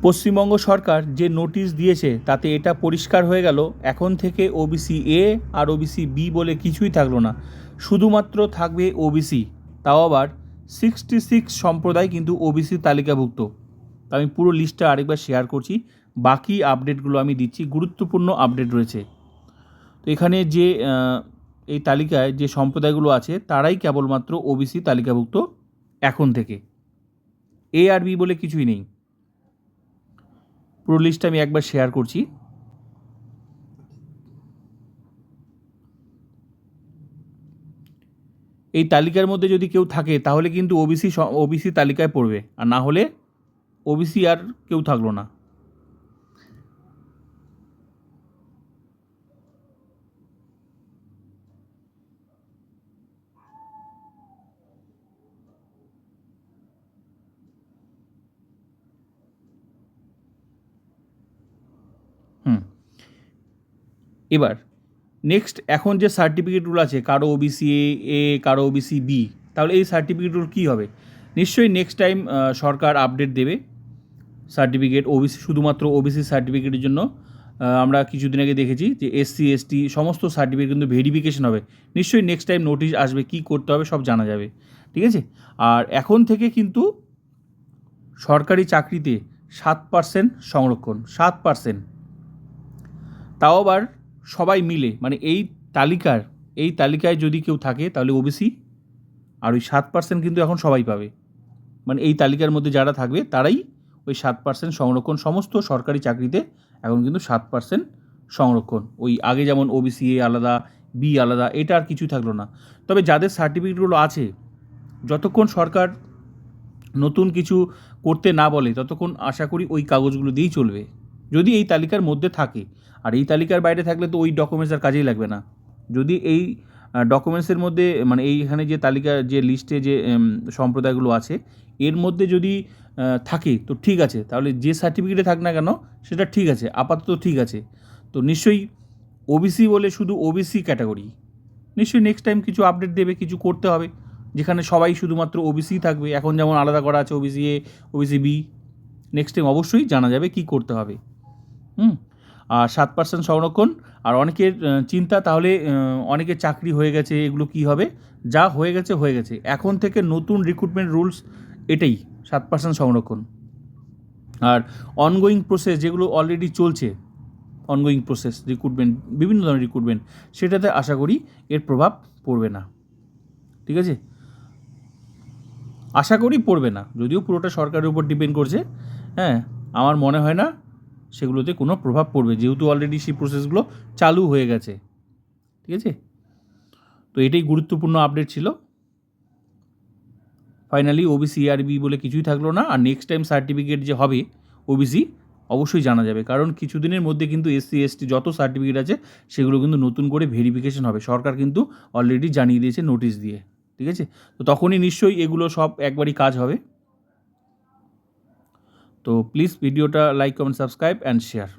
পশ্চিমবঙ্গ সরকার যে নোটিশ দিয়েছে তাতে এটা পরিষ্কার হয়ে গেল, এখন থেকে ওবিসি এ আর ওবিসি বি বলে কিছুই থাকলো না, শুধুমাত্র থাকবে ওবিসি। তাও আবার 66 সম্প্রদায় কিন্তু ওবিসি তালিকাভুক্ত। আমি পুরো লিস্টটা আরেকবার শেয়ার করছি, বাকি আপডেটগুলো আমি দিচ্ছি, গুরুত্বপূর্ণ আপডেট রয়েছে। তো এখানে যে এই তালিকায় যে সম্প্রদায়গুলো আছে তারাই কেবলমাত্র ওবিসি তালিকাভুক্ত এখন থেকে, এ আর বি বলে কিছুই নেই। পুরো লিস্টটা আমি একবার শেয়ার করছি। এই তালিকার মধ্যে যদি কেউ থাকে তাহলে কিন্তু ওবিসি তালিকায় পড়বে, আর না হলে ওবিসি আর কেউ থাকলো না। এবার নেক্সট, এখন যে সার্টিফিকেটগুলো আছে, কারো ওবিসি এ, কারো ওবিসি বি, তাহলে এই সার্টিফিকেটগুলো কী হবে? নিশ্চয়ই নেক্সট টাইম সরকার আপডেট দেবে সার্টিফিকেট। ওবিসি, শুধুমাত্র ওবিসি সার্টিফিকেটের জন্য আমরা কিছুদিন আগে দেখেছি যে এসসি এসটি সমস্ত সার্টিফিকেট কিন্তু ভেরিফিকেশন হবে। নিশ্চয়ই নেক্সট টাইম নোটিশ আসবে, কী করতে হবে সব জানা যাবে, ঠিক আছে? আর এখন থেকে কিন্তু সরকারি চাকরিতে 7% সংরক্ষণ, 7%। তাও আবার সবাই মিলে, মানে এই তালিকায় যদি কেউ থাকে তাহলে ওবিসি, আর ওই 7% কিন্তু এখন সবাই পাবে। মানে এই তালিকার মধ্যে যারা থাকবে তারাই ওই 7% সংরক্ষণ, সমস্ত সরকারি চাকরিতে এখন কিন্তু 7% সংরক্ষণ। ওই আগে যেমন ওবিসি এ আলাদা, বি আলাদা, এটা আর কিছু থাকলো না। তবে যাদের সার্টিফিকেটগুলো আছে, যতক্ষণ সরকার নতুন কিছু করতে না বলে ততক্ষণ আশা করি ওই কাগজগুলো দিয়েই চলবে, যদি এই তালিকার মধ্যে থাকে। আর এই তালিকার বাইরে থাকলে তো ওই ডকুমেন্টস আর কাজেই লাগবে না। যদি এই ডকুমেন্টসের মধ্যে, মানে এইখানে যে তালিকার যে লিস্টে যে সম্প্রদায়গুলো আছে এর মধ্যে যদি থাকে তো ঠিক আছে, তাহলে যে সার্টিফিকেটে থাক না কেন সেটা ঠিক আছে, আপাতত ঠিক আছে। তো নিশ্চয়ই ওবিসি বলে শুধু ওবিসি ক্যাটাগরি, নিশ্চয়ই নেক্সট টাইম কিছু আপডেট দেবে, কিছু করতে হবে যেখানে সবাই শুধুমাত্র ওবিসি থাকবে। এখন যেমন আলাদা করা আছে OBC A, OBC B, next time অবশ্যই জানা যাবে কি করতে হবে। আর 7% সংরক্ষণ। আর অনেকের চিন্তা, তাহলে অনেকের চাকরি হয়ে গেছে, এগুলো কি হবে? যা হয়ে গেছে হয়ে গেছে, এখন থেকে নতুন রিক্রুটমেন্ট রুলস এটাই, 7% সংরক্ষণ। আর অনগোয়িং প্রসেস যেগুলো অলরেডি চলছে, অনগোয়িং প্রসেস রিক্রুটমেন্ট, বিভিন্ন ধরনের রিক্রুটমেন্ট, সেটাতে আশা করি এর প্রভাব পড়বে না, ঠিক আছে? আশা করি পড়বে না, যদিও পুরোটা সরকারের উপর ডিপেন্ড করছে। হ্যাঁ, আমার মনে হয় না সেগুলোতে কোনো প্রভাব পড়বে, যেহেতু অলরেডি সেই প্রসেসগুলো চালু হয়ে গেছে, ঠিক আছে? তো এটাই গুরুত্বপূর্ণ আপডেট ছিল। ফাইনালি ওবিসি আর বি বলে কিছুই থাকলো না। আর নেক্সট টাইম সার্টিফিকেট যে হবে ওবিসি, অবশ্যই জানা যাবে, কারণ কিছুদিনের মধ্যে কিন্তু এসসি এসটি যত সার্টিফিকেট আছে সেগুলো কিন্তু নতুন করে ভেরিফিকেশন হবে। সরকার কিন্তু অলরেডি জানিয়ে দিয়েছে নোটিশ দিয়ে, ঠিক আছে? তো তখনই নিশ্চয়ই এগুলো সব একবারই কাজ হবে। তো প্লিজ ভিডিওটা like, comment, subscribe and share.